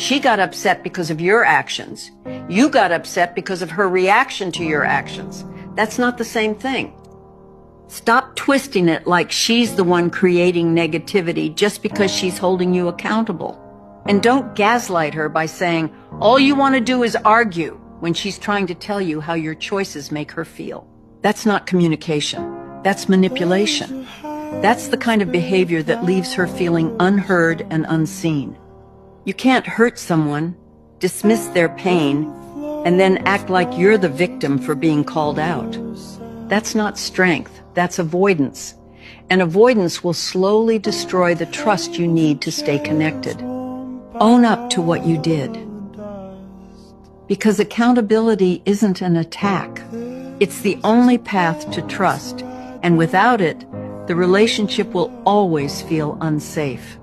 She got upset because of your actions. You got upset because of her reaction to your actions. That's not the same thing. Stop twisting it like she's the one creating negativity just because she's holding you accountable. And don't gaslight her by saying, all you want to do is argue, when she's trying to tell you how your choices make her feel. That's not communication. That's manipulation. That's the kind of behavior that leaves her feeling unheard and unseen. You can't hurt someone, dismiss their pain, and then act like you're the victim for being called out. That's not strength, that's avoidance. And avoidance will slowly destroy the trust you need to stay connected. Own up to what you did. Because accountability isn't an attack. It's the only path to trust, and without it, the relationship will always feel unsafe.